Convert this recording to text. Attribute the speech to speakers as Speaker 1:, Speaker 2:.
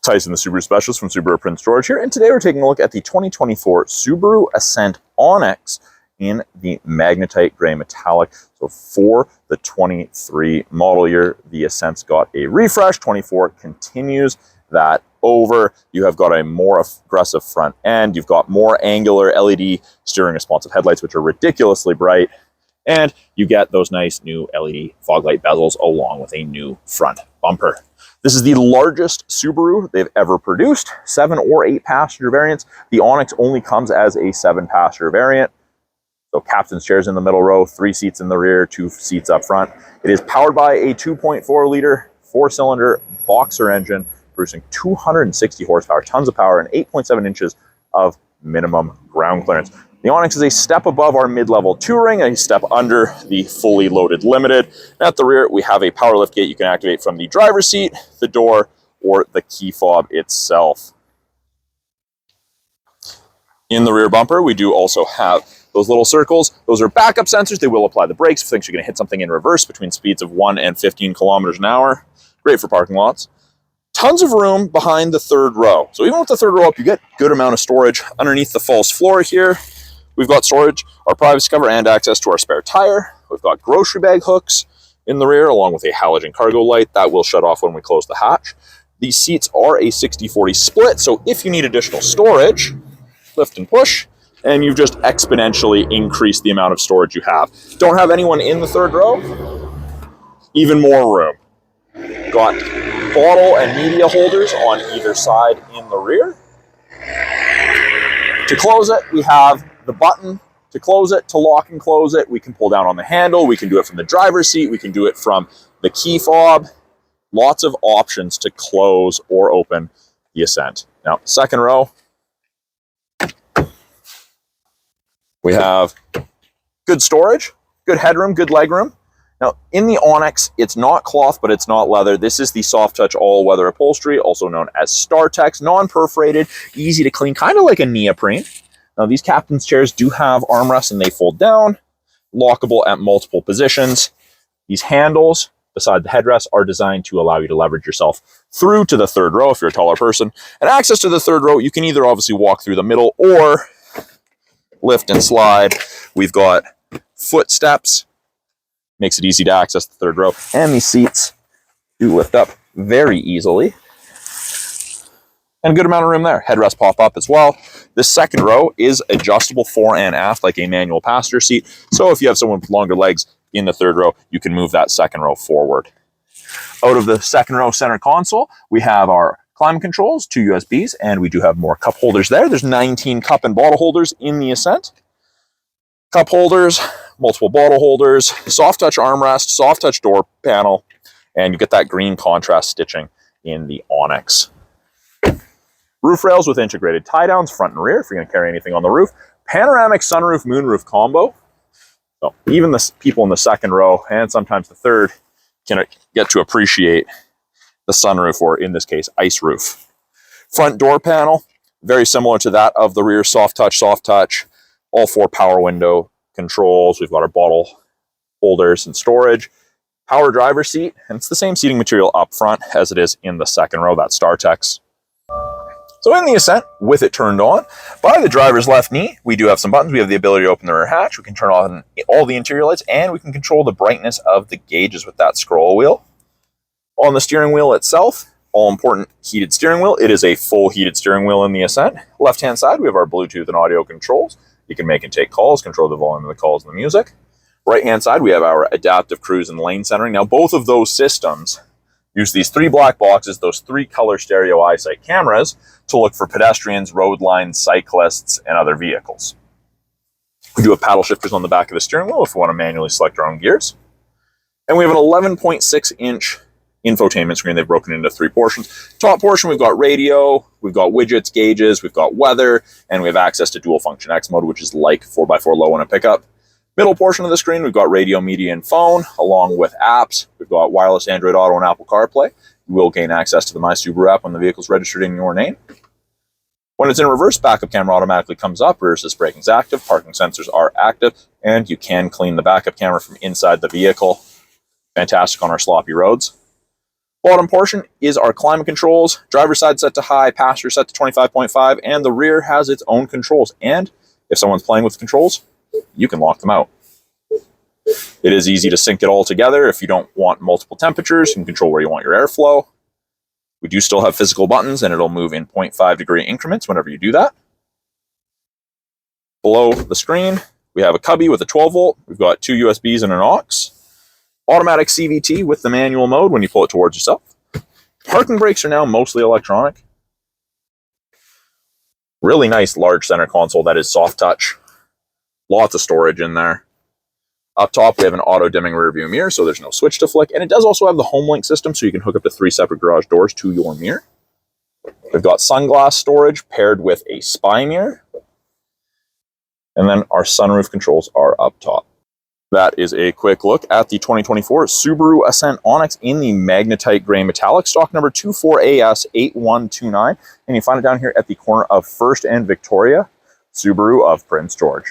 Speaker 1: Tyson, the Subaru specialist from Subaru Print Storage here, and today we're taking a look at the 2024 Subaru Ascent Onyx in the Magnetite Grey Metallic. So for the 23 model year, the Ascent's got a refresh. 24 continues that over. You have got a more aggressive front end. You've got more angular LED steering responsive headlights, which are ridiculously bright. And you get those nice new LED fog light bezels along with a new front bumper. This is the largest Subaru they've ever produced, 7 or 8 passenger variants. The Onyx only comes as a 7 passenger variant. So captain's chairs in the middle row, 3 seats in the rear, 2 seats up front. It is powered by a 2.4 liter 4-cylinder Boxer engine, producing 260 horsepower, tons of power, and 8.7 inches of minimum ground clearance. The Onyx is a step above our mid-level Touring, a step under the fully loaded Limited. And at the rear, we have a power liftgate you can activate from the driver's seat, the door, or the key fob itself. In the rear bumper, we do also have those little circles. Those are backup sensors. They will apply the brakes if things are going to hit something in reverse between speeds of 1 and 15 kilometers an hour. Great for parking lots. Tons of room behind the third row. So even with the third row up, you get a good amount of storage underneath the false floor here. We've got storage, our privacy cover, and access to our spare tire. We've got grocery bag hooks in the rear, along with a halogen cargo light that will shut off when we close the hatch. These seats are a 60-40 split, so if you need additional storage, lift and push, and you've just exponentially increased the amount of storage you have. Don't have anyone in the third row? Even more room. Got bottle and media holders on either side in the rear. To close it, we have the button to close it, to lock and close it. We can pull down on the handle. We can do it from the driver's seat. We can do it from the key fob. Lots of options to close or open the Ascent. Now, second row, we have good storage, good headroom, good legroom. Now, in the Onyx, it's not cloth, but it's not leather. This is the soft touch all-weather upholstery, also known as StarTex, non-perforated, easy to clean, kind of like a neoprene. Now, these captain's chairs do have armrests and they fold down, lockable at multiple positions. These handles beside the headrest are designed to allow you to leverage yourself through to the third row if you're a taller person. And access to the third row, you can either obviously walk through the middle or lift and slide. We've got footsteps, makes it easy to access the third row. And these seats do lift up very easily. And a good amount of room there. Headrests pop up as well. This second row is adjustable fore and aft like a manual passenger seat. So if you have someone with longer legs in the third row, you can move that second row forward. Out of the second row center console, we have our climate controls, 2 USBs, and we do have more cup holders there. There's 19 cup and bottle holders in the Ascent. Cup holders, multiple bottle holders, soft touch armrest, soft touch door panel, and you get that green contrast stitching in the Onyx. Roof rails with integrated tie downs, front and rear, if you're going to carry anything on the roof. Panoramic sunroof, moonroof combo. So even the people in the second row, and sometimes the third, can get to appreciate the sunroof, or in this case, ice roof. Front door panel, very similar to that of the rear, soft touch, all 4 power window controls. We've got our bottle holders and storage. Power driver seat, and it's the same seating material up front as it is in the second row, that's StarTex. So in the Ascent, with it turned on, by the driver's left knee, we do have some buttons. We have the ability to open the rear hatch. We can turn on all the interior lights, and we can control the brightness of the gauges with that scroll wheel. On the steering wheel itself, all important heated steering wheel. It is a full heated steering wheel in the Ascent. Left-hand side, we have our Bluetooth and audio controls. You can make and take calls, control the volume of the calls and the music. Right-hand side, we have our adaptive cruise and lane centering. Now, both of those systems use these 3 black boxes, those 3 color stereo EyeSight cameras, to look for pedestrians, road lines, cyclists, and other vehicles. We do have paddle shifters on the back of the steering wheel if we want to manually select our own gears. And we have an 11.6-inch infotainment screen. They've broken into 3 portions. Top portion, we've got radio, we've got widgets, gauges, we've got weather, and we have access to dual function X mode, which is like 4x4 low in a pickup. Middle portion of the screen, we've got radio, media, and phone, along with apps. We've got wireless Android Auto and Apple CarPlay. You will gain access to the My Subaru app when the vehicle's registered in your name. When it's in reverse, backup camera automatically comes up, rear assist braking is active, parking sensors are active, and you can clean the backup camera from inside the vehicle. Fantastic on our sloppy roads. Bottom portion is our climate controls. Driver's side set to high, passenger set to 25.5, and the rear has its own controls. And if someone's playing with the controls, you can lock them out. It is easy to sync it all together. If you don't want multiple temperatures, you can control where you want your airflow. We do still have physical buttons, and it'll move in 0.5 degree increments whenever you do that. Below the screen, we have a cubby with a 12 volt. We've got 2 USBs and an aux. Automatic CVT with the manual mode when you pull it towards yourself. Parking brakes are now mostly electronic. Really nice large center console that is soft touch. Lots of storage in there. Up top, we have an auto-dimming rear view mirror, so there's no switch to flick. And it does also have the HomeLink system, so you can hook up to 3 separate garage doors to your mirror. We've got sunglass storage paired with a spy mirror. And then our sunroof controls are up top. That is a quick look at the 2024 Subaru Ascent Onyx in the Magnetite Grey Metallic, stock number 24AS8129. And you find it down here at the corner of 1st and Victoria, Subaru of Prince George.